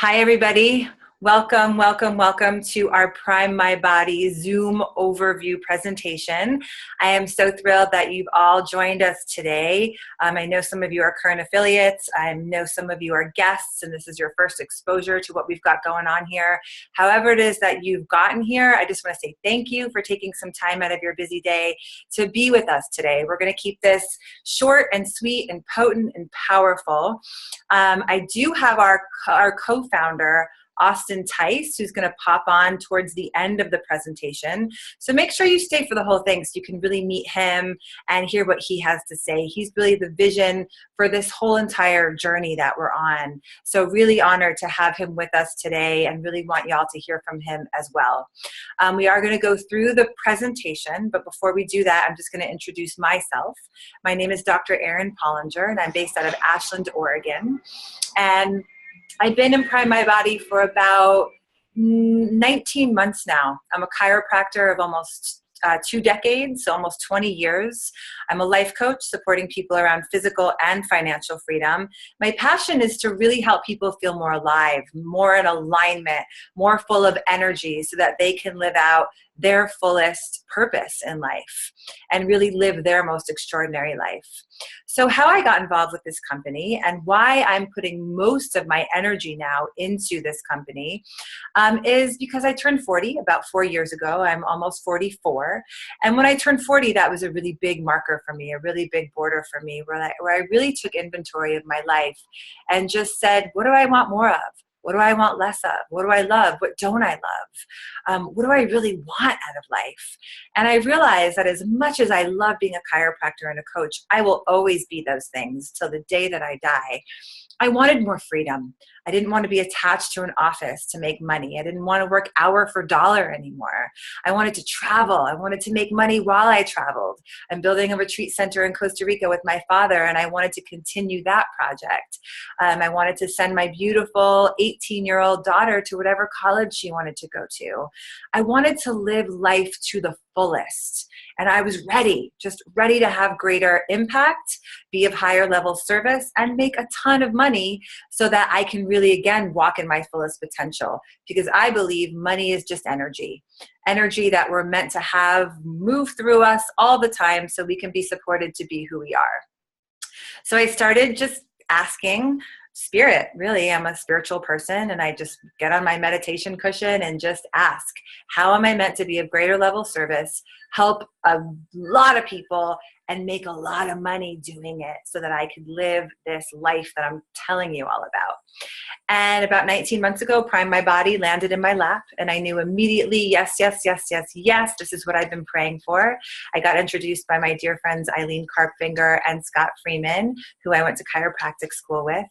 Hi, everybody. Welcome, welcome, welcome to our PrimeMyBody Zoom overview presentation. I am so thrilled that you've all joined us today. I know some of you are current affiliates. I know some of you are guests, and this is your first exposure to what we've got going on here. However it is that you've gotten here, I just want to say thank you for taking some time out of your busy day to be with us today. We're going to keep this short and sweet and potent and powerful. I do have our co-founder, Austin Tice, who's going to pop on towards the end of the presentation. So make sure you stay for the whole thing so you can really meet him and hear what he has to say. He's really the vision for this whole entire journey that we're on. So really honored to have him with us today and really want y'all to hear from him as well. We are going to go through the presentation, but before we do that, I'm just going to introduce myself. My name is Dr. Erin, and I'm based out of Ashland, Oregon. And I've been in PrimeMyBody for about 19 months now. I'm a chiropractor of almost 2 decades, so almost 20 years. I'm a life coach supporting people around physical and financial freedom. My passion is to really help people feel more alive, more in alignment, more full of energy so that they can live out their fullest purpose in life and really live their most extraordinary life. So how I got involved with this company and why I'm putting most of my energy now into this company is because I turned 40 about 4 years ago. I'm almost 44. And when I turned 40, that was a really big marker for me, a really big border for me where I really took inventory of my life and just said, what do I want more of? What do I want less of? What do I love? What don't I love? What do I really want out of life? And I realized that as much as I love being a chiropractor and a coach, I will always be those things till the day that I die. I wanted more freedom. I didn't want to be attached to an office to make money. I didn't want to work hour for dollar anymore. I wanted to travel. I wanted to make money while I traveled. I'm building a retreat center in Costa Rica with my father, and I wanted to continue that project. I wanted to send my beautiful 18-year-old daughter to whatever college she wanted to go to. I wanted to live life to the fullest. And I was ready, just ready to have greater impact, be of higher level service, and make a ton of money so that I can really, again, walk in my fullest potential. Because I believe money is just energy that we're meant to have move through us all the time so we can be supported to be who we are. So I started just asking spirit, really. I'm a spiritual person, and I just get on my meditation cushion and just ask, how am I meant to be of greater level service, help a lot of people, and make a lot of money doing it so that I could live this life that I'm telling you all about. And about 19 months ago, PrimeMyBody landed in my lap, and I knew immediately, yes, yes, yes, yes, yes, this is what I've been praying for. I got introduced by my dear friends Eileen Karpfinger and Scott Freeman, who I went to chiropractic school with.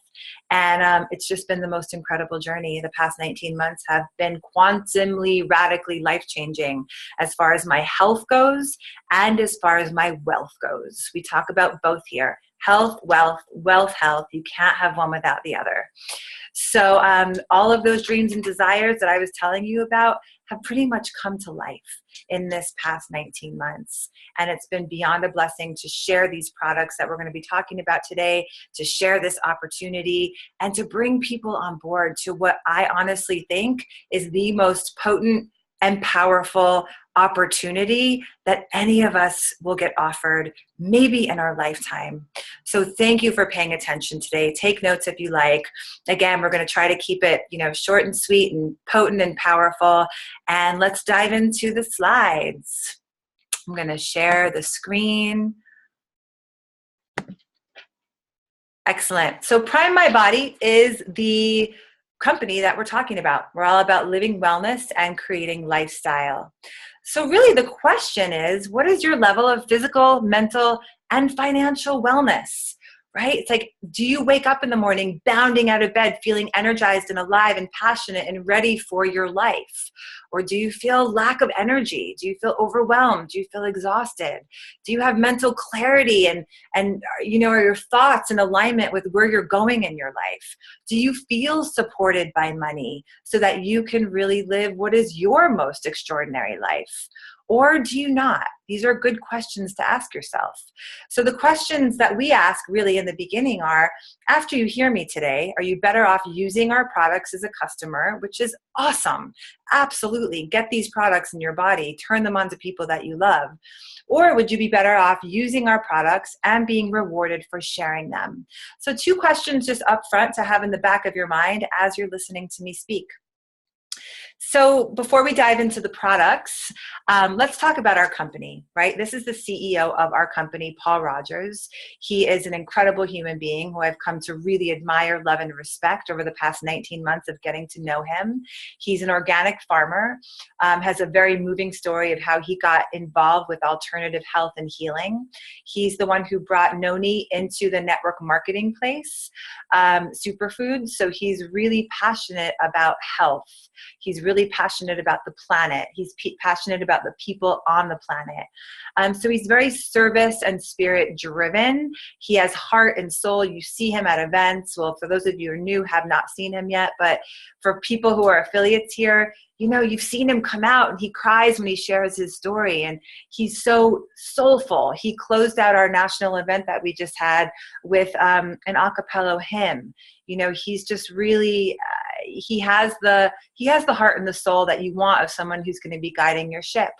And it's just been the most incredible journey. The past 19 months have been quantumly, radically life-changing as far as my health goes and as far as my wealth goes. We talk about both here. Health, wealth, wealth, health. You can't have one without the other. So all of those dreams and desires that I was telling you about have pretty much come to life in this past 19 months. And it's been beyond a blessing to share these products that we're going to be talking about today, to share this opportunity, and to bring people on board to what I honestly think is the most potent and powerful opportunity that any of us will get offered, maybe in our lifetime. So thank you for paying attention today. Take notes if you like. Again, we're going to try to keep it, short and sweet and potent and powerful. And let's dive into the slides. I'm going to share the screen. Excellent. So PrimeMyBody is the company that we're talking about. We're all about living wellness and creating lifestyle. So really the question is, what is your level of physical, mental, and financial wellness? Right? It's like, do you wake up in the morning bounding out of bed, feeling energized and alive and passionate and ready for your life? Or do you feel lack of energy? Do you feel overwhelmed? Do you feel exhausted? Do you have mental clarity and are your thoughts in alignment with where you're going in your life? Do you feel supported by money so that you can really live what is your most extraordinary life? or do you not? These are good questions to ask yourself. So the questions that we ask really in the beginning are, after you hear me today, are you better off using our products as a customer, which is awesome. Absolutely. Get these products in your body, turn them on to people that you love. Or would you be better off using our products and being rewarded for sharing them? So 2 questions just up front to have in the back of your mind as you're listening to me speak. So before we dive into the products, let's talk about our company, right? This is the CEO of our company, Paul Rogers. He is an incredible human being who I've come to really admire, love, and respect over the past 19 months of getting to know him. He's an organic farmer, has a very moving story of how he got involved with alternative health and healing. He's the one who brought Noni into the network marketing place, superfoods. So he's really passionate about health. He's really passionate about the planet. He's passionate about the people on the planet. So he's very service and spirit driven. He has heart and soul. You see him at events. Well, for those of you who are new, have not seen him yet, but for people who are affiliates here, you know, you've seen him come out and he cries when he shares his story, and he's so soulful. He closed out our national event that we just had with an a cappella hymn. You know, he's just really, he has the heart and the soul that you want of someone who's going to be guiding your ship.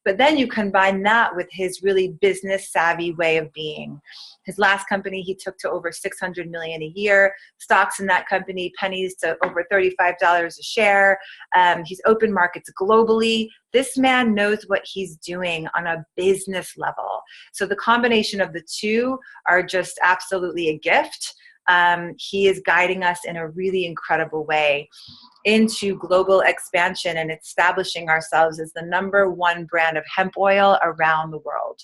But then you combine that with his really business savvy way of being. His last company, he took to over $600 million a year. Stocks in that company, pennies to over $35 a share. He's open markets globally. This man knows what he's doing on a business level. So the combination of the two are just absolutely a gift. He is guiding us in a really incredible way into global expansion and establishing ourselves as the #1 brand of hemp oil around the world.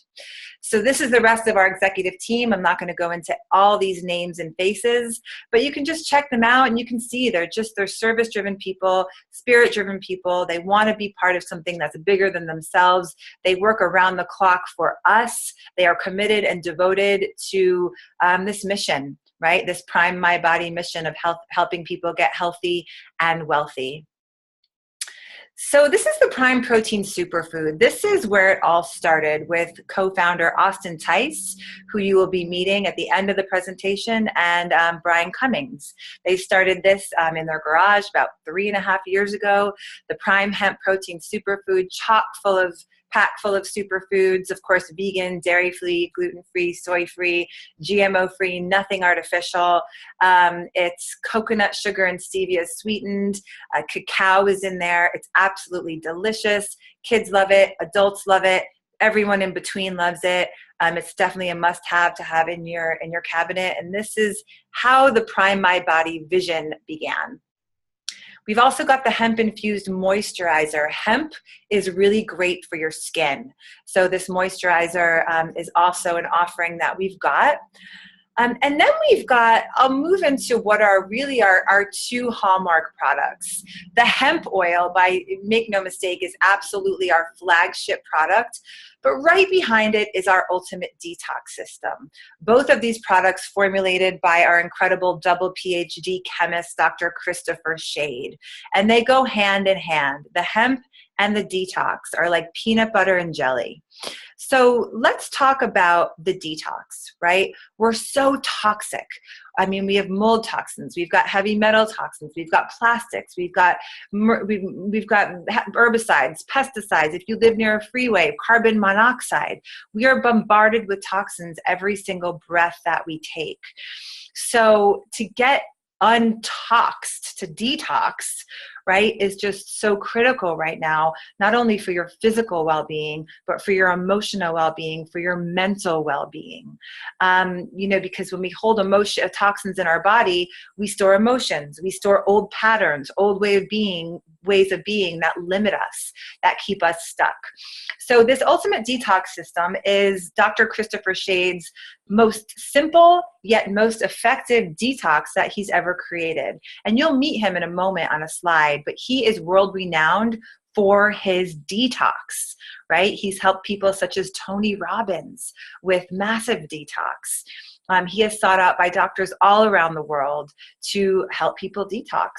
So this is the rest of our executive team. I'm not going to go into all these names and faces, but you can just check them out and you can see they're service-driven people, spirit-driven people. They want to be part of something that's bigger than themselves. They work around the clock for us. They are committed and devoted to this mission, right? This PrimeMyBody mission of helping people get healthy and wealthy. So this is the Prime Protein Superfood. This is where it all started with co-founder Austin Tice, who you will be meeting at the end of the presentation, and Brian Cummings. They started this in their garage about 3.5 years ago. The Prime Hemp Protein Superfood, packed full of superfoods, of course, vegan, dairy-free, gluten-free, soy-free, GMO-free, nothing artificial. It's coconut sugar and stevia sweetened. Cacao is in there. It's absolutely delicious. Kids love it. Adults love it. Everyone in between loves it. It's definitely a must-have to have in your cabinet. And this is how the PrimeMyBody vision began. We've also got the hemp-infused moisturizer. Hemp is really great for your skin. So this moisturizer is also an offering that we've got. And then we've got, I'll move into what are really our 2 hallmark products. The hemp oil, make no mistake, is absolutely our flagship product. But right behind it is our ultimate detox system. Both of these products formulated by our incredible double PhD chemist, Dr. Christopher Shade. And they go hand in hand. The hemp and the detox are like peanut butter and jelly. So let's talk about the detox, right? We're so toxic. I mean, we have mold toxins, we've got heavy metal toxins, we've got plastics, we've got herbicides, pesticides. If you live near a freeway, carbon monoxide. We are bombarded with toxins every single breath that we take. So to get untoxed, to detox, right, is just so critical right now, not only for your physical well-being, but for your emotional well-being, for your mental well-being. Because when we hold toxins in our body, we store emotions, we store old patterns, old ways of being that limit us, that keep us stuck. So this ultimate detox system is Dr. Christopher Shade's most simple yet most effective detox that he's ever created. And you'll meet him in a moment on a slide, but he is world renowned for his detox, right? He's helped people such as Tony Robbins with massive detox. He is sought out by doctors all around the world to help people detox.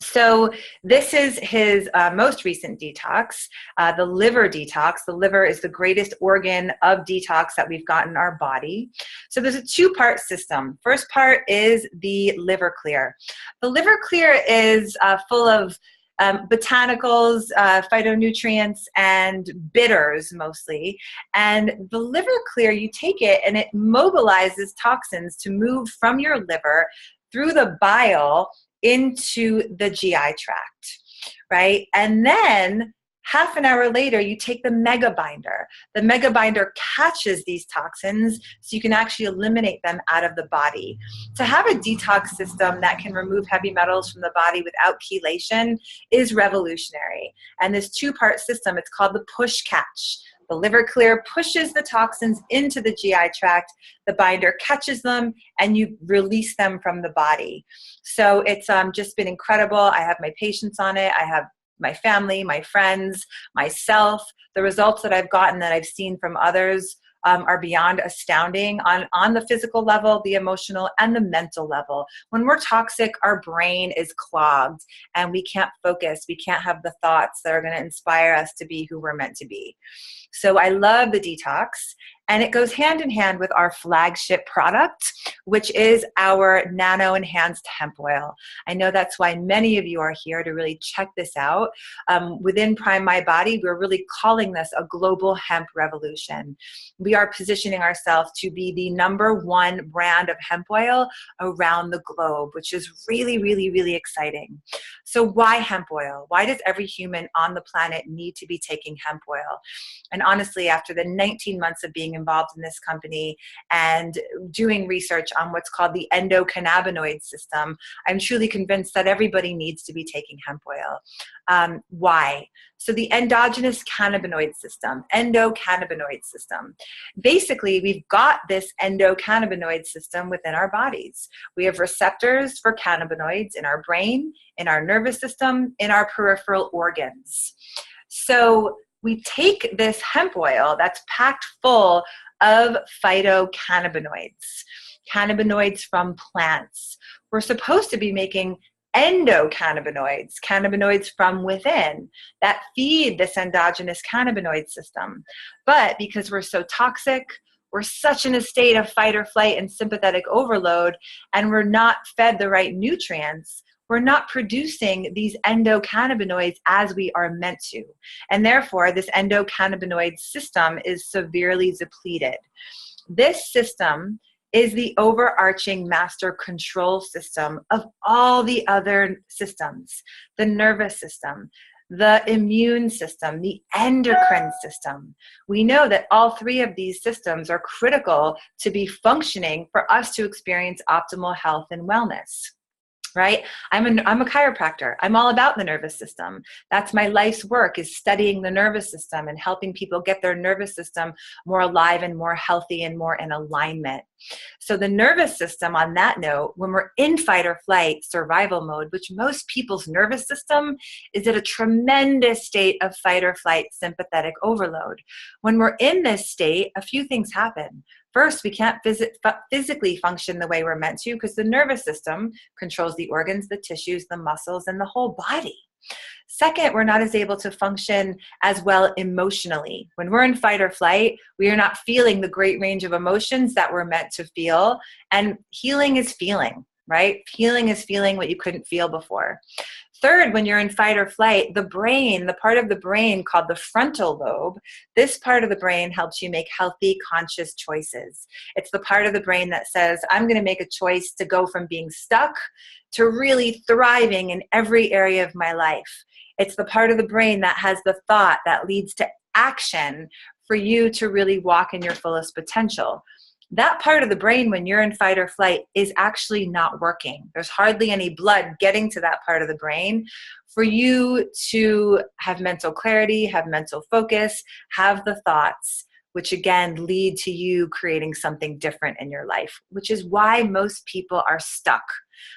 So this is his most recent detox, the liver detox. The liver is the greatest organ of detox that we've got in our body. So there's a two-part system. First part is the liver clear. The liver clear is full of botanicals, phytonutrients, and bitters mostly. And the liver clear, you take it and it mobilizes toxins to move from your liver through the bile into the GI tract, right? And then half an hour later, you take the mega binder. The mega binder catches these toxins so you can actually eliminate them out of the body. To have a detox system that can remove heavy metals from the body without chelation is revolutionary. And this two-part system, it's called the push catch. The liver clear pushes the toxins into the GI tract, the binder catches them, and you release them from the body. So it's just been incredible. I have my patients on it. I have my family, my friends, myself. The results that I've gotten, that I've seen from others, are beyond astounding on the physical level, the emotional, and the mental level. When we're toxic, our brain is clogged and we can't focus. We can't have the thoughts that are going to inspire us to be who we're meant to be. So I love the detox, and it goes hand in hand with our flagship product, which is our nano enhanced hemp oil. I know that's why many of you are here to really check this out. Within PrimeMyBody, we're really calling this a global hemp revolution. We are positioning ourselves to be the #1 brand of hemp oil around the globe, which is really, really, really exciting. So why hemp oil? Why does every human on the planet need to be taking hemp oil? And honestly, after the 19 months of being involved in this company and doing research on what's called the endocannabinoid system, I'm truly convinced that everybody needs to be taking hemp oil. Why? So the endogenous cannabinoid system, endocannabinoid system. Basically, we've got this endocannabinoid system within our bodies. We have receptors for cannabinoids in our brain, in our nervous system, in our peripheral organs. So we take this hemp oil that's packed full of phytocannabinoids, cannabinoids from plants. We're supposed to be making endocannabinoids, cannabinoids from within that feed this endogenous cannabinoid system. But because we're so toxic, we're such in a state of fight or flight and sympathetic overload, and we're not fed the right nutrients, we're not producing these endocannabinoids as we are meant to. And therefore, this endocannabinoid system is severely depleted. This system is the overarching master control system of all the other systems: the nervous system, the immune system, the endocrine system. We know that all three of these systems are critical to be functioning for us to experience optimal health and wellness. Right? I'm a chiropractor. I'm all about the nervous system. That's my life's work, is studying the nervous system and helping people get their nervous system more alive and more healthy and more in alignment. So the nervous system, on that note, when we're in fight or flight survival mode, which most people's nervous system is at a tremendous state of fight or flight sympathetic overload. When we're in this state, a few things happen. First, we can't physically function the way we're meant to, because the nervous system controls the organs, the tissues, the muscles, and the whole body. Second, we're not as able to function as well emotionally. When we're in fight or flight, we are not feeling the great range of emotions that we're meant to feel. And healing is feeling, right? Healing is feeling what you couldn't feel before. Third, when you're in fight or flight, the brain, the part of the brain called the frontal lobe, this part of the brain helps you make healthy, conscious choices. It's the part of the brain that says, I'm going to make a choice to go from being stuck to really thriving in every area of my life. It's the part of the brain that has the thought that leads to action for you to really walk in your fullest potential. That part of the brain, when you're in fight or flight, is actually not working. There's hardly any blood getting to that part of the brain for you to have mental clarity, have mental focus, have the thoughts, which again lead to you creating something different in your life, which is why most people are stuck.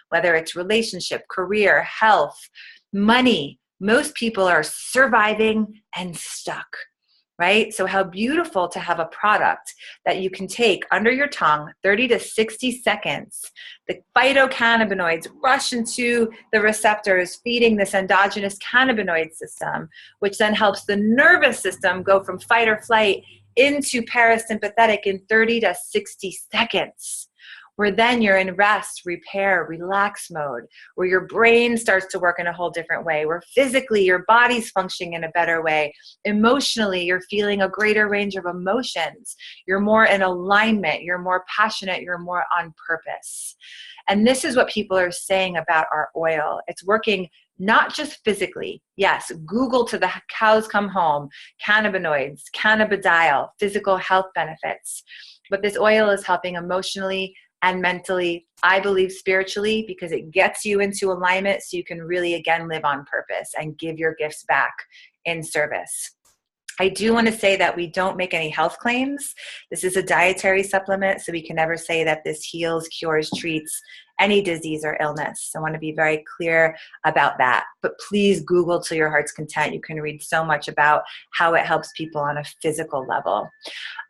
Whether it's relationship, career, health, money, most people are surviving and stuck. right? So how beautiful to have a product that you can take under your tongue, 30 to 60 seconds. The phytocannabinoids rush into the receptors, feeding this endogenous cannabinoid system, which then helps the nervous system go from fight or flight into parasympathetic in 30 to 60 seconds. Where then you're in rest, repair, relax mode, where your brain starts to work in a whole different way, where physically your body's functioning in a better way. Emotionally, you're feeling a greater range of emotions. You're more in alignment. You're more passionate. You're more on purpose. And this is what people are saying about our oil. It's working not just physically. Yes, Google till the cows come home, cannabinoids, cannabidiol, physical health benefits. But this oil is helping emotionally and mentally, I believe spiritually, because it gets you into alignment so you can really, again, live on purpose and give your gifts back in service. I do want to say that we don't make any health claims. This is a dietary supplement, so we can never say that this heals, cures, treats any disease or illness. So I want to be very clear about that. But please Google to your heart's content. You can read so much about how it helps people on a physical level.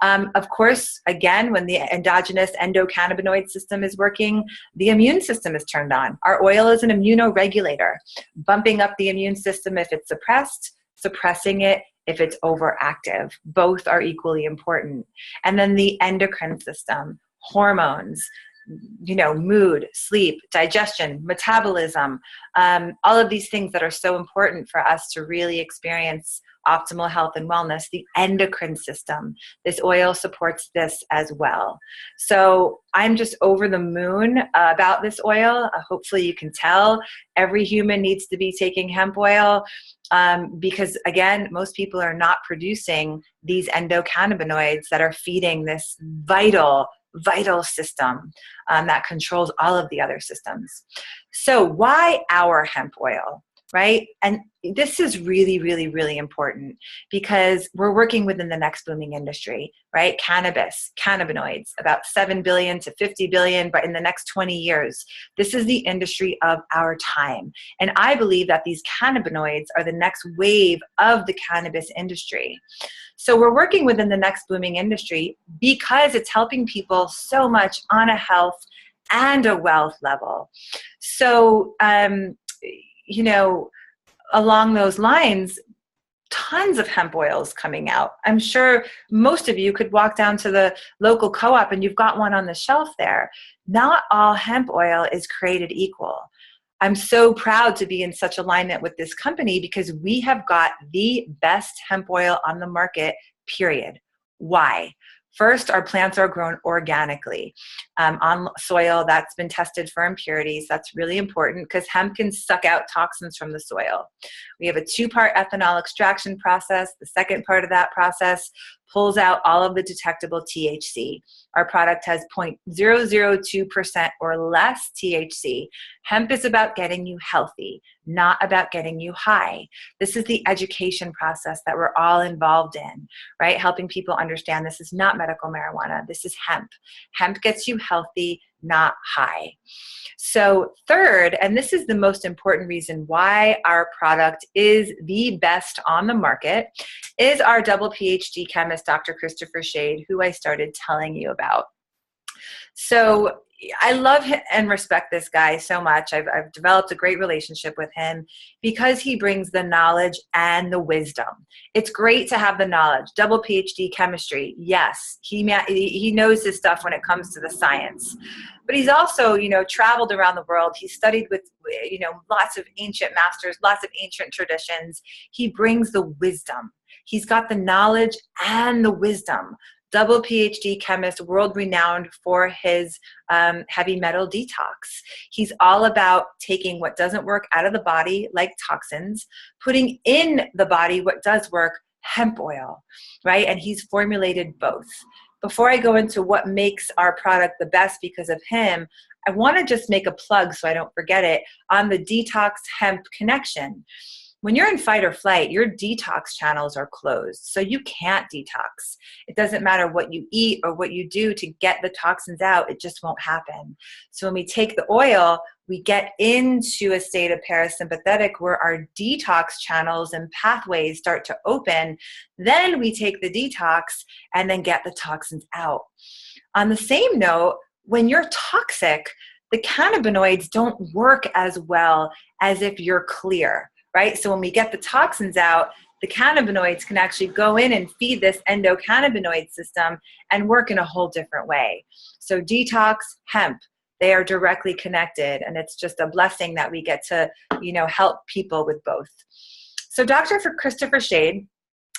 Of course, again, when the endogenous endocannabinoid system is working, the immune system is turned on. Our oil is an immunoregulator, bumping up the immune system if it's suppressed, suppressing it if it's overactive. Both are equally important. And then the endocrine system, hormones, mood, sleep, digestion, metabolism, all of these things that are so important for us to really experience optimal health and wellness. The endocrine system, this oil supports this as well. So I'm just over the moon about this oil. Hopefully you can tell every human needs to be taking hemp oil because, again, most people are not producing these endocannabinoids that are feeding this vital system that controls all of the other systems. So why our hemp oil, right? And this is really, really, really important because we're working within the next booming industry, right? Cannabis, cannabinoids, about 7 billion to 50 billion, but in the next 20 years, this is the industry of our time. And I believe that these cannabinoids are the next wave of the cannabis industry. So we're working within the next booming industry because it's helping people so much on a health and a wealth level. So, along those lines, tons of hemp oils coming out. I'm sure most of you could walk down to the local co-op and you've got one on the shelf there. Not all hemp oil is created equal. I'm so proud to be in such alignment with this company because we have got the best hemp oil on the market, period. Why? First, our plants are grown organically on soil that's been tested for impurities. That's really important because hemp can suck out toxins from the soil. We have a 2-part ethanol extraction process. The second part of that process pulls out all of the detectable THC. Our product has 0.002% or less THC. Hemp is about getting you healthy, not about getting you high. This is the education process that we're all involved in, right? Helping people understand this is not medical marijuana. This is hemp. Hemp gets you healthy, not high. So third, and this is the most important reason why our product is the best on the market, is our double PhD chemist, Dr. Christopher Shade, who I started telling you about. So I love and respect this guy so much. I've developed a great relationship with him because he brings the knowledge and the wisdom. It's great to have the knowledge. Double PhD chemistry, yes, he knows his stuff when it comes to the science. But he's also, traveled around the world. He studied with, lots of ancient masters, lots of ancient traditions. He brings the wisdom. He's got the knowledge and the wisdom. Double PhD chemist, world-renowned for his heavy metal detox. He's all about taking what doesn't work out of the body, like toxins, putting in the body what does work, hemp oil, right? And he's formulated both. Before I go into what makes our product the best because of him, I want to just make a plug so I don't forget it on the Detox Hemp Connection. When you're in fight or flight, your detox channels are closed. So you can't detox. It doesn't matter what you eat or what you do to get the toxins out. It just won't happen. So when we take the oil, we get into a state of parasympathetic where our detox channels and pathways start to open. Then we take the detox and then get the toxins out. On the same note, when you're toxic, the cannabinoids don't work as well as if you're clear, right? So when we get the toxins out, the cannabinoids can actually go in and feed this endocannabinoid system and work in a whole different way. So detox, hemp, they are directly connected, and it's just a blessing that we get to, help people with both. So Dr. Christopher Shade,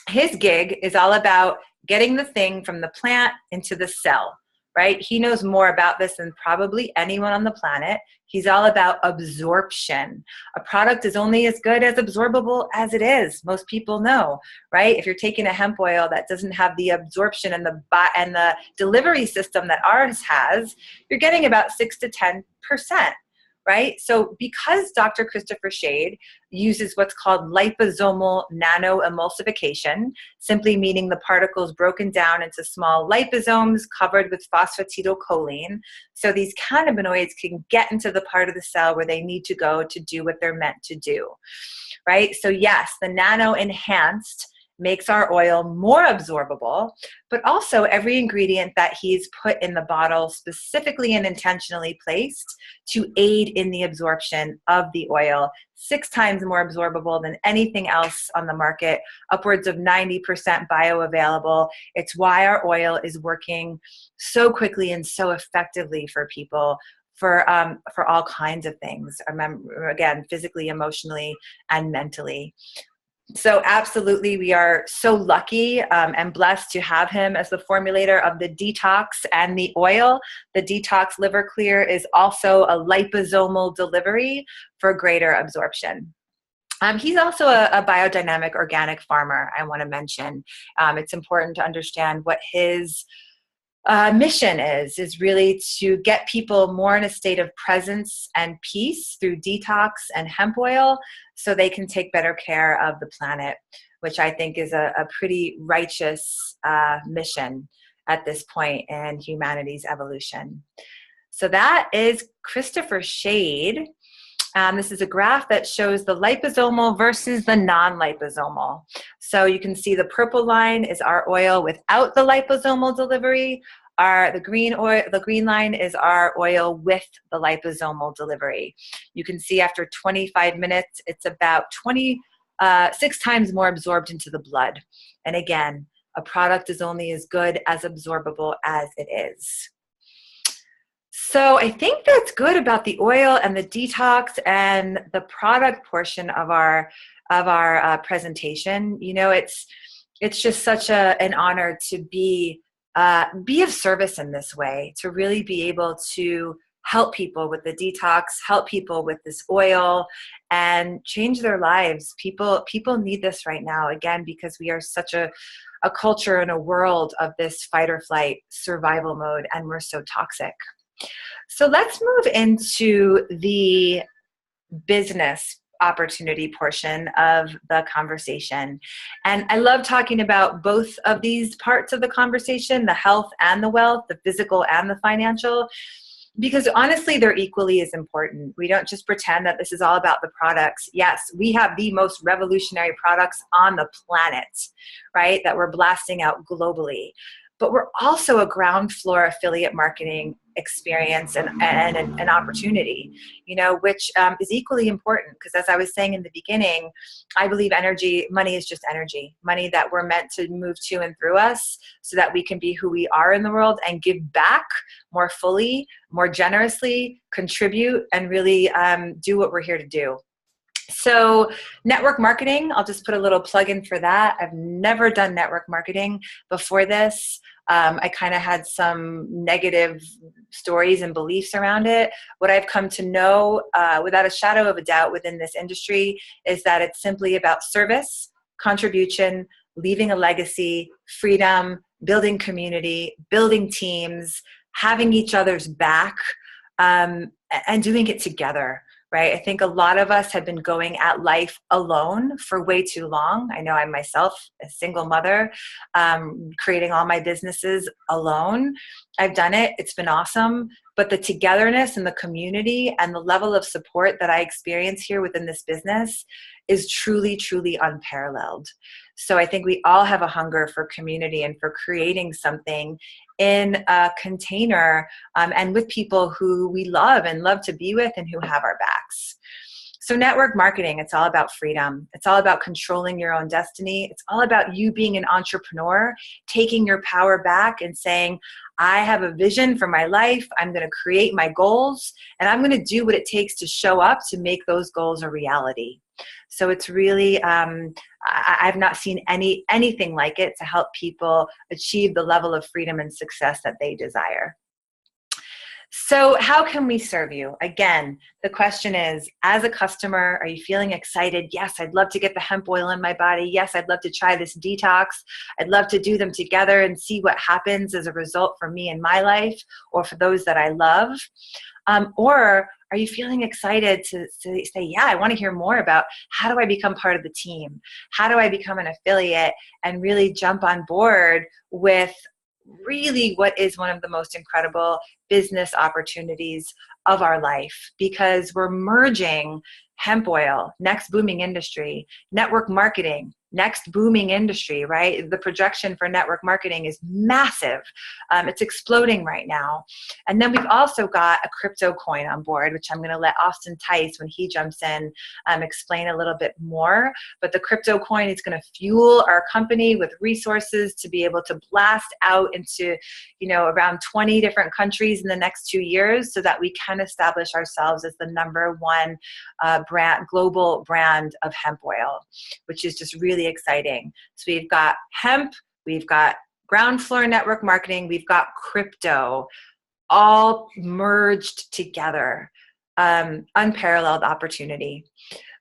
his gig is all about getting the thing from the plant into the cell, right? He knows more about this than probably anyone on the planet. He's all about absorption. A product is only as good as absorbable as it is. Most people know, right? If you're taking a hemp oil that doesn't have the absorption and the delivery system that ours has, you're getting about 6 to 10%. Right? So because Dr. Christopher Shade uses what's called liposomal nanoemulsification, simply meaning the particles broken down into small liposomes covered with phosphatidylcholine, so these cannabinoids can get into the part of the cell where they need to go to do what they're meant to do. Right? So yes, the nano-enhanced makes our oil more absorbable, but also every ingredient that he's put in the bottle specifically and intentionally placed to aid in the absorption of the oil, 6 times more absorbable than anything else on the market, upwards of 90% bioavailable. It's why our oil is working so quickly and so effectively for people for all kinds of things. Again, physically, emotionally, and mentally. So absolutely, we are so lucky and blessed to have him as the formulator of the detox and the oil. The detox liver clear is also a liposomal delivery for greater absorption. He's also a biodynamic organic farmer, I want to mention. It's important to understand what his mission is really to get people more in a state of presence and peace through detox and hemp oil so they can take better care of the planet, which I think is a pretty righteous mission at this point in humanity's evolution. So that is Christopher Shade. This is a graph that shows the liposomal versus the non-liposomal. So you can see the purple line is our oil without the liposomal delivery. The green line is our oil with the liposomal delivery. You can see after 25 minutes, it's about 6 times more absorbed into the blood. And again, a product is only as good as absorbable as it is. So I think that's good about the oil and the detox and the product portion of our presentation. It's just such an honor to be of service in this way, to really be able to help people with the detox, help people with this oil, and change their lives. People need this right now, again, because we are such a culture and a world of this fight or flight survival mode, and we're so toxic. So let's move into the business opportunity portion of the conversation. And I love talking about both of these parts of the conversation, the health and the wealth, the physical and the financial, because honestly, they're equally as important. We don't just pretend that this is all about the products. Yes, we have the most revolutionary products on the planet, right, that we're blasting out globally. But we're also a ground floor affiliate marketing experience and an opportunity, which is equally important, because as I was saying in the beginning, I believe money is just energy, money that we're meant to move to and through us so that we can be who we are in the world and give back more fully, more generously, contribute, and really do what we're here to do. So network marketing, I'll just put a little plug in for that. I've never done network marketing before this. I kind of had some negative stories and beliefs around it. What I've come to know without a shadow of a doubt within this industry is that it's simply about service, contribution, leaving a legacy, freedom, building community, building teams, having each other's back, and doing it together. right? I think a lot of us have been going at life alone for way too long. I know I myself, a single mother, creating all my businesses alone. I've done it. It's been awesome. But the togetherness and the community and the level of support that I experience here within this business is truly, truly unparalleled. So I think we all have a hunger for community and for creating something in a container and with people who we love and love to be with and who have our backs. So network marketing, it's all about freedom. It's all about controlling your own destiny. It's all about you being an entrepreneur, taking your power back and saying, I have a vision for my life. I'm going to create my goals and I'm going to do what it takes to show up to make those goals a reality. So it's really, I've not seen anything like it to help people achieve the level of freedom and success that they desire. So how can we serve you? Again, the question is, as a customer, are you feeling excited? Yes, I'd love to get the hemp oil in my body. Yes, I'd love to try this detox. I'd love to do them together and see what happens as a result for me in my life or for those that I love. Or are you feeling excited to say, yeah, I want to hear more about how do I become part of the team? How do I become an affiliate and really jump on board with really what is one of the most incredible business opportunities of our life, because we're merging hemp oil, next booming industry, network marketing, next booming industry, right? The projection for network marketing is massive. It's exploding right now. And then we've also got a crypto coin on board, which I'm going to let Austin Tice, when he jumps in, explain a little bit more. But the crypto coin is going to fuel our company with resources to be able to blast out into, around 20 different countries in the next 2 years, so that we can establish ourselves as the #1 global brand of hemp oil, which is just really exciting. So we've got hemp, we've got ground floor network marketing, we've got crypto, all merged together. Unparalleled opportunity.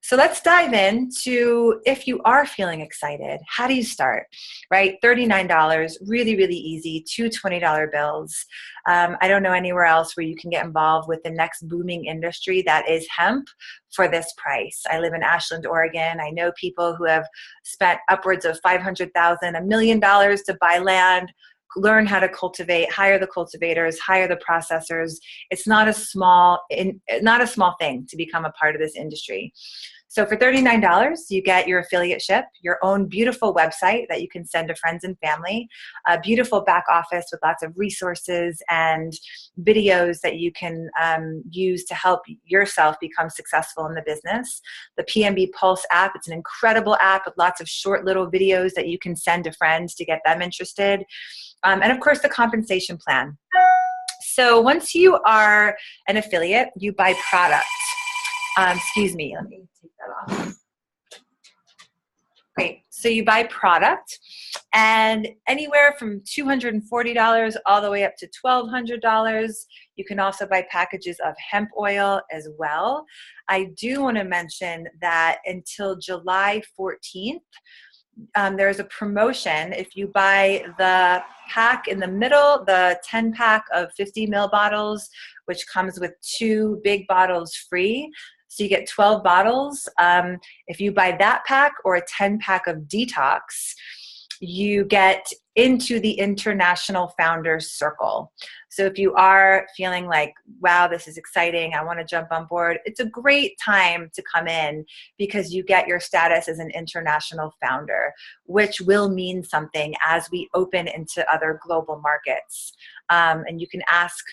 So let's dive into, if you are feeling excited, how do you start, right? $39, really, really easy, 2 $20 bills. I don't know anywhere else where you can get involved with the next booming industry that is hemp for this price. I live in Ashland, Oregon. I know people who have spent upwards of $500,000, $1 million to buy land, learn how to cultivate, hire the cultivators, hire the processors. It's not a small thing to become a part of this industry. So for $39, you get your affiliateship, your own beautiful website that you can send to friends and family, a beautiful back office with lots of resources and videos that you can use to help yourself become successful in the business. The PMB Pulse app, it's an incredible app with lots of short little videos that you can send to friends to get them interested. And of course, the compensation plan. So once you are an affiliate, you buy product. Excuse me, let me take that off. Great. So you buy product, and anywhere from $240 all the way up to $1,200. You can also buy packages of hemp oil as well. I do want to mention that until July 14th, there's a promotion. If you buy the pack in the middle, the 10-pack of 50 ml bottles, which comes with 2 big bottles free, so you get 12 bottles. If you buy that pack or a 10-pack of detox, you get into the International Founders Circle. So if you are feeling like, wow, this is exciting, I want to jump on board, it's a great time to come in, because you get your status as an international founder, which will mean something as we open into other global markets. And you can ask,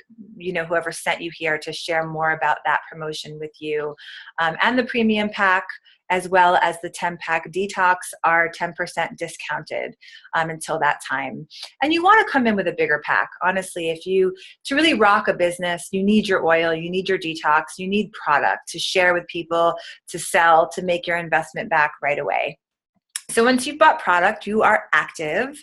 whoever sent you here to share more about that promotion with you. And the premium pack, as well as the 10-pack detox, are 10% discounted until that time. And you want to come in with a bigger pack. Honestly, to really rock a business, you need your oil, you need your detox, you need product to share with people, to sell, to make your investment back right away. So once you've bought product, you are active,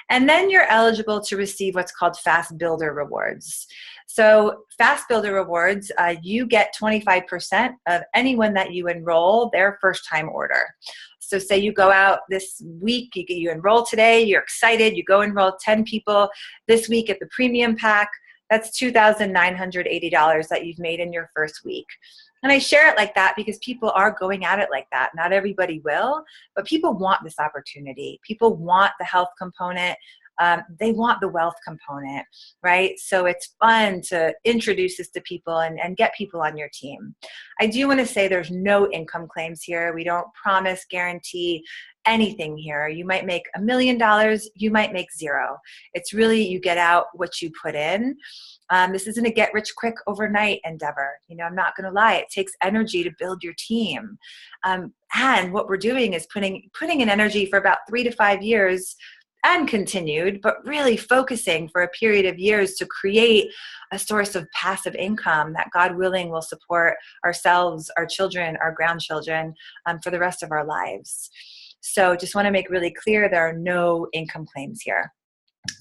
and then you're eligible to receive what's called Fast Builder Rewards. So Fast Builder Rewards, you get 25% of anyone that you enroll their first time order. So say you go out this week, you enroll today, you're excited, you go enroll 10 people this week at the premium pack. That's $2,980 that you've made in your first week. And I share it like that because people are going at it like that. Not everybody will, but people want this opportunity. People want the health component. They want the wealth component, right? So it's fun to introduce this to people and get people on your team. I do want to say there's no income claims here. We don't promise, guarantee anything here. You might make $1 million, you might make zero. It's really, you get out what you put in. This isn't a get rich quick overnight endeavor. I'm not going to lie. It takes energy to build your team. And what we're doing is putting in energy for about 3 to 5 years and continued, but really focusing for a period of years to create a source of passive income that, God willing, will support ourselves, our children, our grandchildren for the rest of our lives. So just want to make really clear there are no income claims here.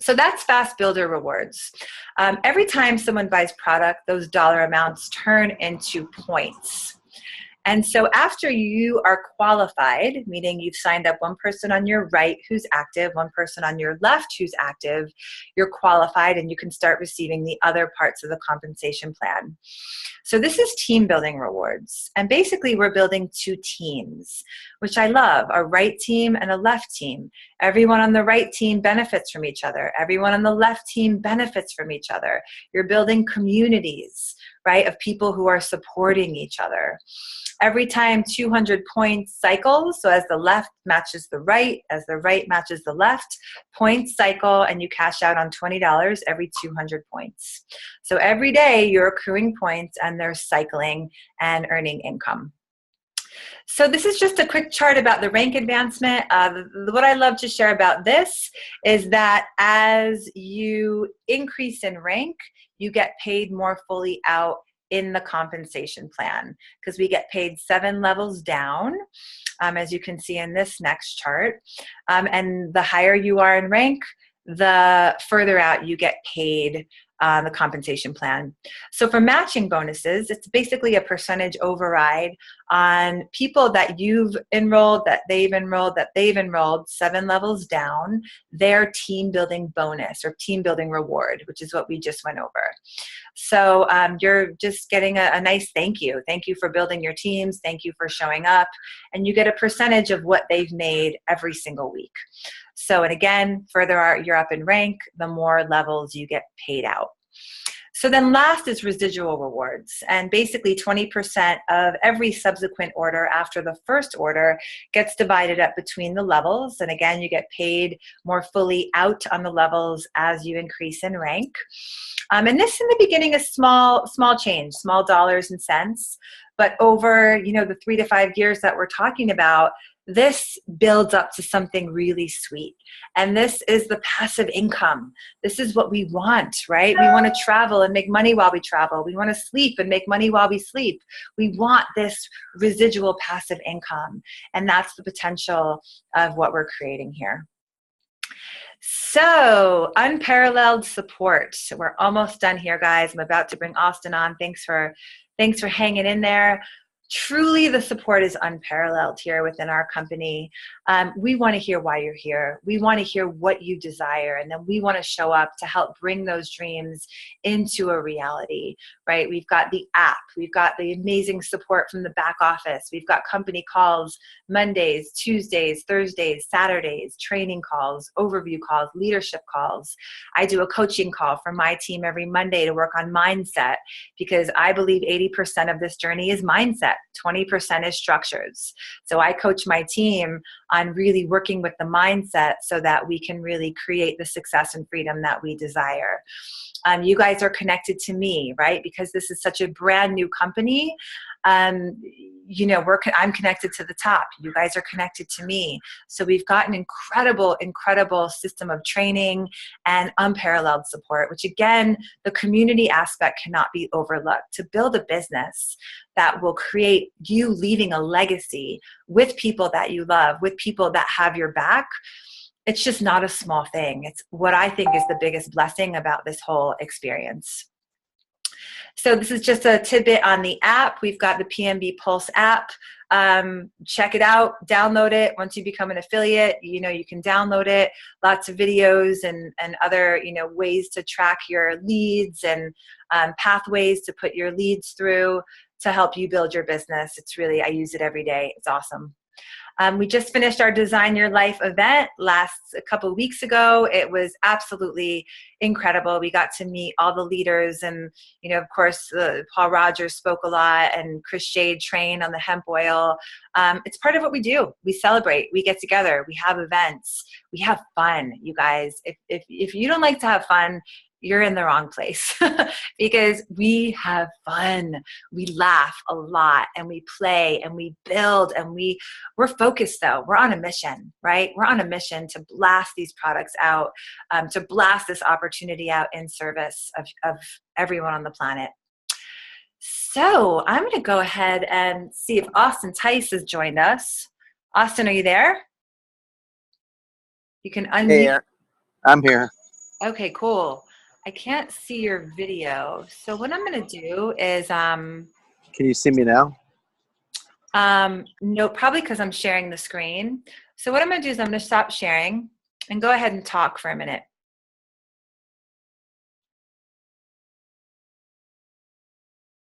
So that's fast builder rewards. Every time someone buys product, those dollar amounts turn into points. And so after you are qualified, meaning you've signed up one person on your right who's active, one person on your left who's active, you're qualified and you can start receiving the other parts of the compensation plan. So this is team building rewards. And basically we're building 2 teams, which I love, a right team and a left team. Everyone on the right team benefits from each other. Everyone on the left team benefits from each other. You're building communities, right, of people who are supporting each other. Every time 200 points cycles, so as the left matches the right, as the right matches the left, points cycle and you cash out on $20 every 200 points. So every day you're accruing points and they're cycling and earning income. So this is just a quick chart about the rank advancement. What I love to share about this is that as you increase in rank, you get paid more fully out in the compensation plan, because we get paid 7 levels down, as you can see in this next chart. And the higher you are in rank, the further out you get paid the compensation plan. So for matching bonuses, it's basically a percentage override on people that you've enrolled, that they've enrolled 7 levels down, their team building bonus or team building reward, which is what we just went over. So you're just getting a nice thank you. Thank you for building your teams. Thank you for showing up. And you get a percentage of what they've made every single week. So, and again, further you're up in rank, the more levels you get paid out. So then last is residual rewards. And basically 20% of every subsequent order after the first order gets divided up between the levels. And again, you get paid more fully out on the levels as you increase in rank. And this in the beginning is small change, small dollars and cents. But over, the 3 to 5 years that we're talking about, this builds up to something really sweet. And this is the passive income. This is what we want, right? We want to travel and make money while we travel. We want to sleep and make money while we sleep. We want this residual passive income. And that's the potential of what we're creating here. So unparalleled support. We're almost done here, guys. I'm about to bring Austin on. Thanks for hanging in there. Truly, the support is unparalleled here within our company. We want to hear why you're here. We want to hear what you desire, and then we want to show up to help bring those dreams into a reality, right? We've got the app. We've got the amazing support from the back office. We've got company calls Mondays, Tuesdays, Thursdays, Saturdays, training calls, overview calls, leadership calls. I do a coaching call for my team every Monday to work on mindset, because I believe 80% of this journey is mindset. 20% is structures. So I coach my team on really working with the mindset so that we can really create the success and freedom that we desire. You guys are connected to me, right? Because this is such a brand new company. I'm connected to the top. You guys are connected to me. So we've got an incredible system of training and unparalleled support, which again, the community aspect cannot be overlooked. To build a business that will create you leaving a legacy with people that you love, with people that have your back, it's just not a small thing. It's what I think is the biggest blessing about this whole experience. So this is just a tidbit on the app. We've got the PMB Pulse app. Check it out, download it. Once you become an affiliate, you can download it. Lots of videos and other, ways to track your leads and pathways to put your leads through. to help you build your business. It's really, I use it every day. It's awesome. We just finished our Design Your Life event a couple of weeks ago. It was absolutely incredible. We got to meet all the leaders, and of course, Paul Rogers spoke a lot, and Chris Shade trained on the hemp oil. It's part of what we do. We celebrate. We get together. We have events. We have fun, you guys. If you don't like to have fun, you're in the wrong place because we have fun. We laugh a lot, and we play, and we build, and we're focused though. We're on a mission, right? We're on a mission to blast these products out, to blast this opportunity out in service of everyone on the planet. So I'm going to go ahead and see if Austin Tice has joined us. Austin, are you there? You can unmute. Hey, I'm here. Okay, cool. I can't see your video. So what I'm going to do is, Can you see me now? no, probably because I'm sharing the screen. So what I'm going to do is I'm going to stop sharing and go ahead and talk for a minute.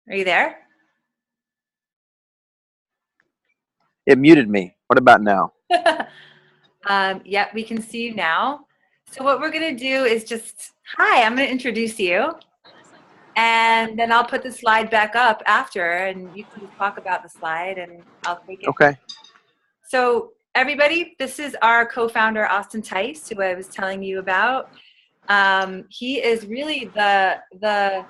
Are you there? It muted me. What about now? Yeah, we can see you now. So what we're going to do is hi, I'm going to introduce you. And then I'll put the slide back up after, and you can talk about the slide, and I'll take it. Okay. So everybody, this is our co-founder, Austin Tice, who I was telling you about. He is really the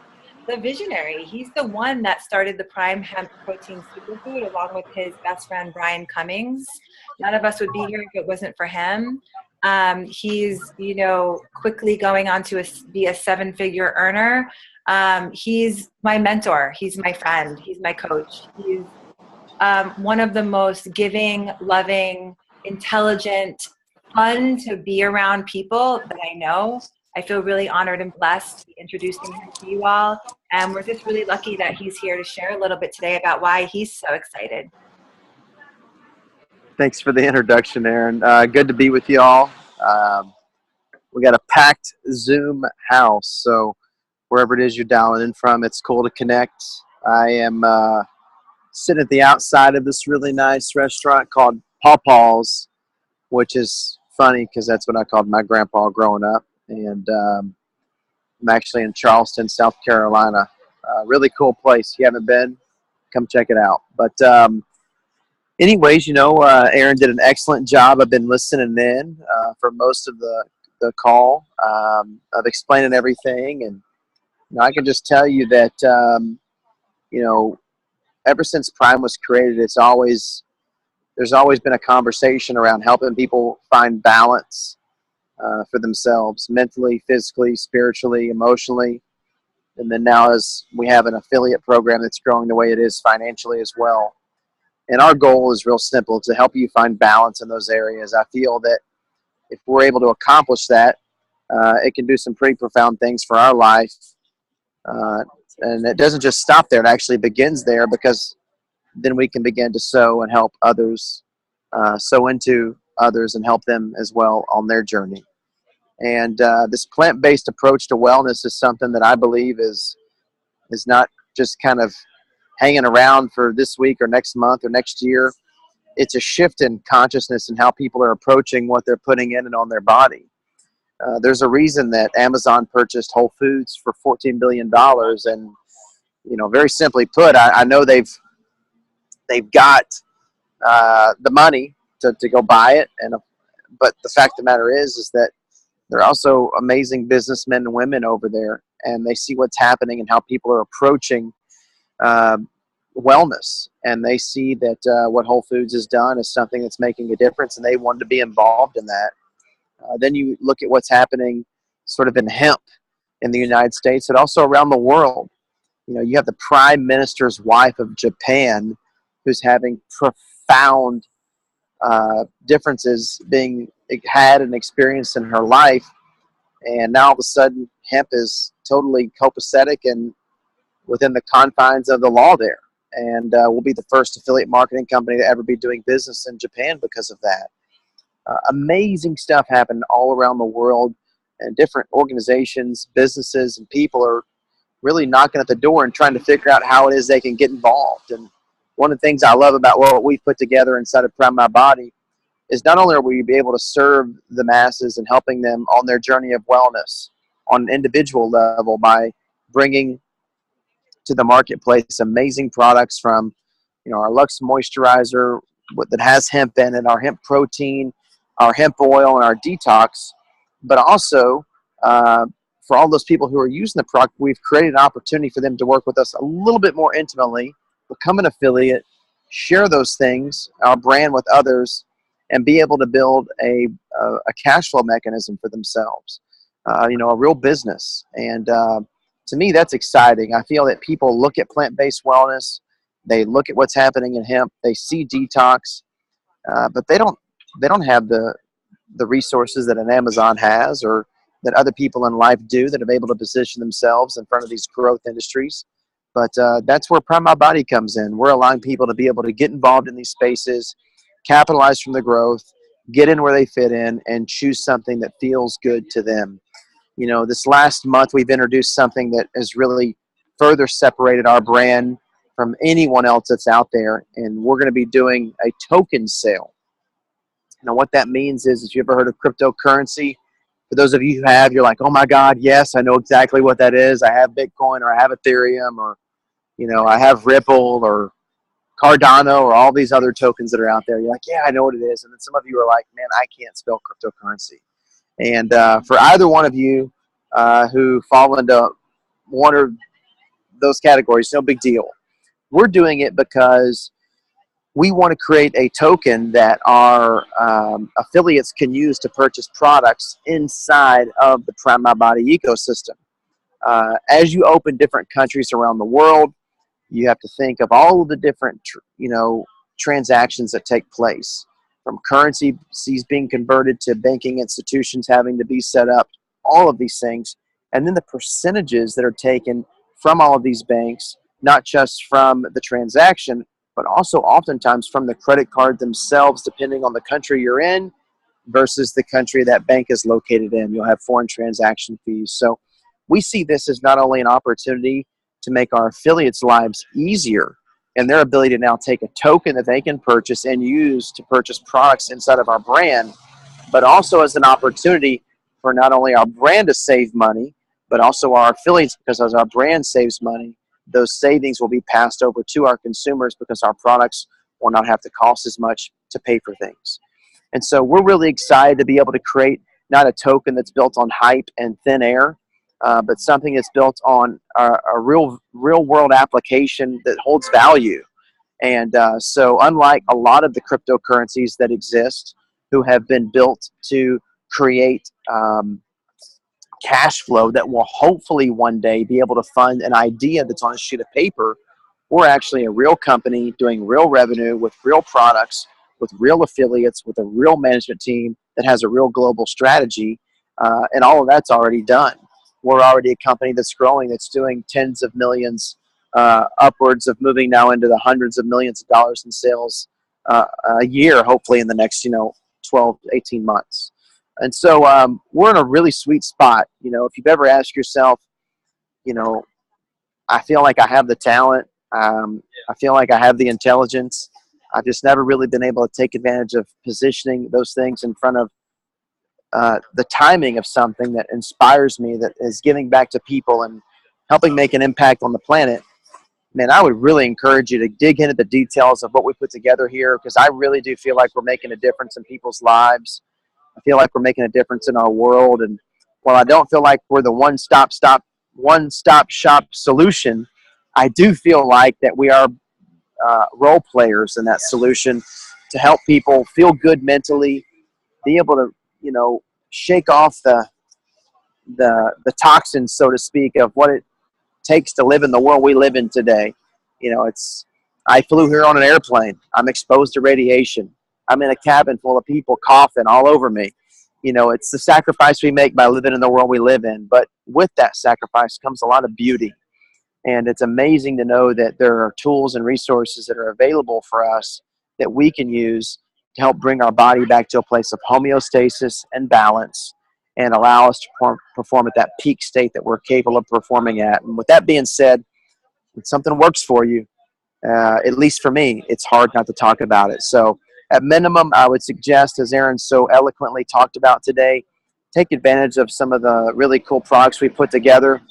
visionary. He's the one that started the Prime Hemp Protein Superfood along with his best friend, Brian Cummings. None of us would be here if it wasn't for him. He's, quickly going on to be a seven-figure earner. He's my mentor. He's my friend. He's my coach. He's one of the most giving, loving, intelligent, fun to be around people that I know. I feel really honored and blessed to be introducing him to you all. And we're just really lucky that he's here to share a little bit today about why he's so excited. Thanks for the introduction, Erin. Good to be with you all. We got a packed Zoom house, so wherever it is you're dialing in from, it's cool to connect. I am sitting at the outside of this really nice restaurant called Paw Paws, which is funny because that's what I called my grandpa growing up. And I'm actually in Charleston, South Carolina. Really cool place. If you haven't been, come check it out. But anyways, Erin did an excellent job. I've been listening in for most of the call of explaining everything. And I can just tell you that, ever since Prime was created, there's always been a conversation around helping people find balance for themselves, mentally, physically, spiritually, emotionally. And then now as we have an affiliate program that's growing the way it is financially as well. And our goal is real simple, to help you find balance in those areas. I feel that if we're able to accomplish that, it can do some pretty profound things for our life. And it doesn't just stop there. It actually begins there, because then we can begin to sow and help others, sow into others and help them as well on their journey. And this plant-based approach to wellness is something that I believe is not just kind of hanging around for this week or next month or next year. It's a shift in consciousness and how people are approaching what they're putting in and on their body. There's a reason that Amazon purchased Whole Foods for $14 billion. And, very simply put, I know they've got the money to go buy it. But the fact of the matter is that they're also amazing businessmen and women over there, and they see what's happening and how people are approaching wellness. And they see that what Whole Foods has done is something that's making a difference, and they wanted to be involved in that. Then you look at what's happening sort of in hemp in the United States, and also around the world. You have the Prime Minister's wife of Japan, who's having profound differences being had and experienced in her life. And now all of a sudden, hemp is totally copacetic and within the confines of the law there. And we'll be the first affiliate marketing company to ever be doing business in Japan because of that. Amazing stuff happened all around the world, and different organizations, businesses, and people are really knocking at the door and trying to figure out how it is they can get involved. And one of the things I love about what we've put together inside of PrimeMyBody is not only are we be able to serve the masses and helping them on their journey of wellness on an individual level by bringing to the marketplace amazing products from, our Lux moisturizer that has hemp in it, our hemp protein, our hemp oil, and our detox. But also, for all those people who are using the product, we've created an opportunity for them to work with us a little bit more intimately, become an affiliate, share those things, our brand with others, and be able to build a cash flow mechanism for themselves, a real business. And to me, that's exciting. I feel that people look at plant-based wellness, they look at what's happening in hemp, they see detox, but they don't have the resources that an Amazon has or that other people in life do that are able to position themselves in front of these growth industries. But that's where PrimeMyBody comes in. We're allowing people to be able to get involved in these spaces, capitalize from the growth, get in where they fit in, and choose something that feels good to them. This last month we've introduced something that has really further separated our brand from anyone else that's out there, and we're going to be doing a token sale. Now, what that means is, if you ever heard of cryptocurrency, for those of you who have, you're like, oh my God, yes, I know exactly what that is. I have Bitcoin, or I have Ethereum, or, I have Ripple or Cardano or all these other tokens that are out there. You're like, yeah, I know what it is. And then some of you are like, man, I can't spell cryptocurrency. And for either one of you who fall into one or those categories, no big deal. We're doing it because we want to create a token that our affiliates can use to purchase products inside of the PrimeMyBody ecosystem. As you open different countries around the world, you have to think of all of the different, transactions that take place, from currencies being converted to banking institutions having to be set up, all of these things, and then the percentages that are taken from all of these banks, not just from the transaction, but also oftentimes from the credit card themselves, depending on the country you're in versus the country that bank is located in. You'll have foreign transaction fees. So we see this as not only an opportunity to make our affiliates' lives easier and their ability to now take a token that they can purchase and use to purchase products inside of our brand, but also as an opportunity for not only our brand to save money, but also our affiliates, because as our brand saves money, those savings will be passed over to our consumers because our products will not have to cost as much to pay for things. And so we're really excited to be able to create not a token that's built on hype and thin air, but something that's built on a real world application that holds value. And so unlike a lot of the cryptocurrencies that exist, who have been built to create cash flow that will hopefully one day be able to fund an idea that's on a sheet of paper, we're actually a real company doing real revenue with real products, with real affiliates, with a real management team that has a real global strategy, and all of that's already done. We're already a company that's growing, that's doing tens of millions, upwards of moving now into the hundreds of millions of dollars in sales a year, hopefully in the next 12 to 18 months. And so we're in a really sweet spot. If you've ever asked yourself, I feel like I have the talent, I feel like I have the intelligence, I've just never really been able to take advantage of positioning those things in front of the timing of something that inspires me, that is giving back to people and helping make an impact on the planet. Man, I would really encourage you to dig into the details of what we put together here, because I really do feel like we're making a difference in people's lives. I feel like we're making a difference in our world. And while I don't feel like we're the one-stop shop solution, I do feel like that we are role players in that solution to help people feel good mentally, be able to, shake off the toxins, so to speak, of what it takes to live in the world we live in today. I flew here on an airplane. I'm exposed to radiation. I'm in a cabin full of people coughing all over me. It's the sacrifice we make by living in the world we live in. But with that sacrifice comes a lot of beauty. And it's amazing to know that there are tools and resources that are available for us that we can use to help bring our body back to a place of homeostasis and balance, and allow us to perform at that peak state that we're capable of performing at. And with that being said, when something works for you, at least for me, it's hard not to talk about it. So at minimum, I would suggest, as Erin so eloquently talked about today, take advantage of some of the really cool products we put together.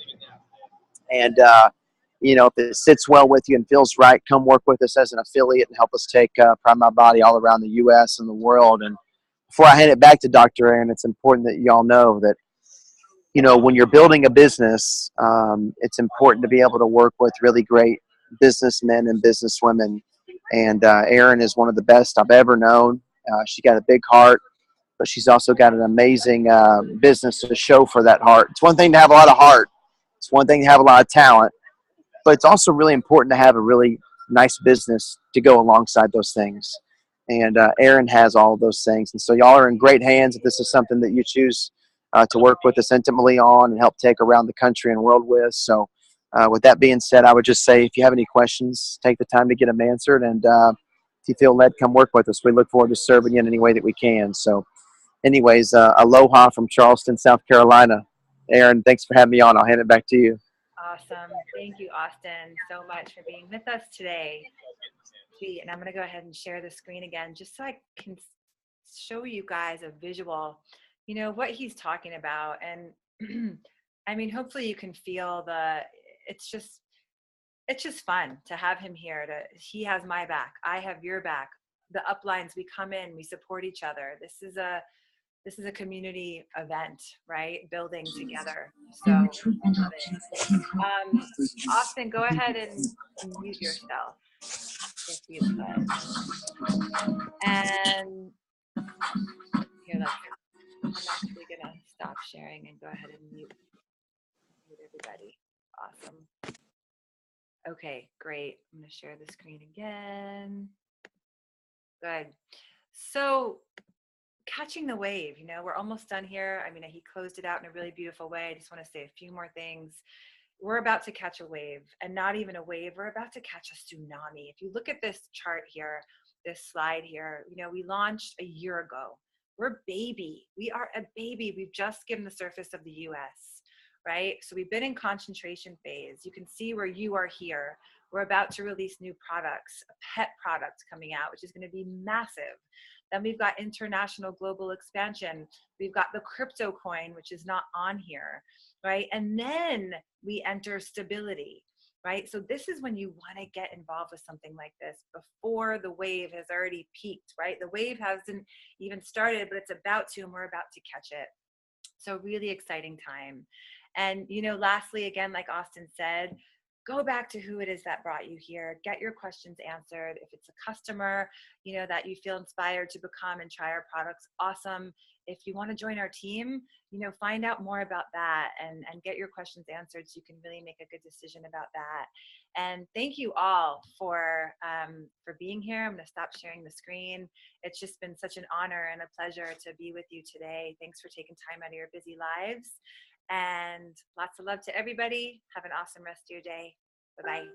And, if it sits well with you and feels right, come work with us as an affiliate and help us take Prime My Body all around the U.S. and the world. And before I hand it back to Dr. Erin, it's important that y'all know that, when you're building a business, it's important to be able to work with really great businessmen and businesswomen. And Erin is one of the best I've ever known. She's got a big heart, but she's also got an amazing business to show for that heart. It's one thing to have a lot of heart. It's one thing to have a lot of talent, but it's also really important to have a really nice business to go alongside those things. And Erin has all of those things. And so y'all are in great hands if this is something that you choose to work with us intimately on and help take around the country and world with. So with that being said, I would just say if you have any questions, take the time to get them answered. And if you feel led, come work with us. We look forward to serving you in any way that we can. So anyways, aloha from Charleston, South Carolina. Erin, thanks for having me on. I'll hand it back to you. Awesome. Thank you, Austin, so much for being with us today. Sweet. And I'm going to go ahead and share the screen again just so I can show you guys a visual, what he's talking about. And I mean, hopefully you can feel it's just fun to have him here. He has my back. I have your back. The uplines, we come in, we support each other. This is a community event, right? Building together. So I love it. Austin, go ahead and mute yourself if you could. And here, I'm actually gonna stop sharing and go ahead and mute everybody. Awesome. Okay, great. I'm gonna share the screen again. Good. So catching the wave, we're almost done here. I mean, he closed it out in a really beautiful way. I just want to say a few more things. We're about to catch a wave, and not even a wave. We're about to catch a tsunami. If you look at this chart here, this slide here, we launched a year ago. We're a baby. We are a baby. We've just skimmed the surface of the US, right? So we've been in concentration phase. You can see where you are here. We're about to release new products, a pet product coming out, which is going to be massive. Then we've got international global expansion. We've got the crypto coin, which is not on here, right? And then we enter stability, right? So this is when you want to get involved with something like this before the wave has already peaked, right? The wave hasn't even started, but it's about to, and we're about to catch it. So really exciting time. And, lastly, again, like Austin said, go back to who it is that brought you here. Get your questions answered. If it's a customer, that you feel inspired to become and try our products, awesome. If you want to join our team, find out more about that and get your questions answered so you can really make a good decision about that. And thank you all for being here. I'm going to stop sharing the screen. It's just been such an honor and a pleasure to be with you today. Thanks for taking time out of your busy lives. And lots of love to everybody. Have an awesome rest of your day. Bye-bye.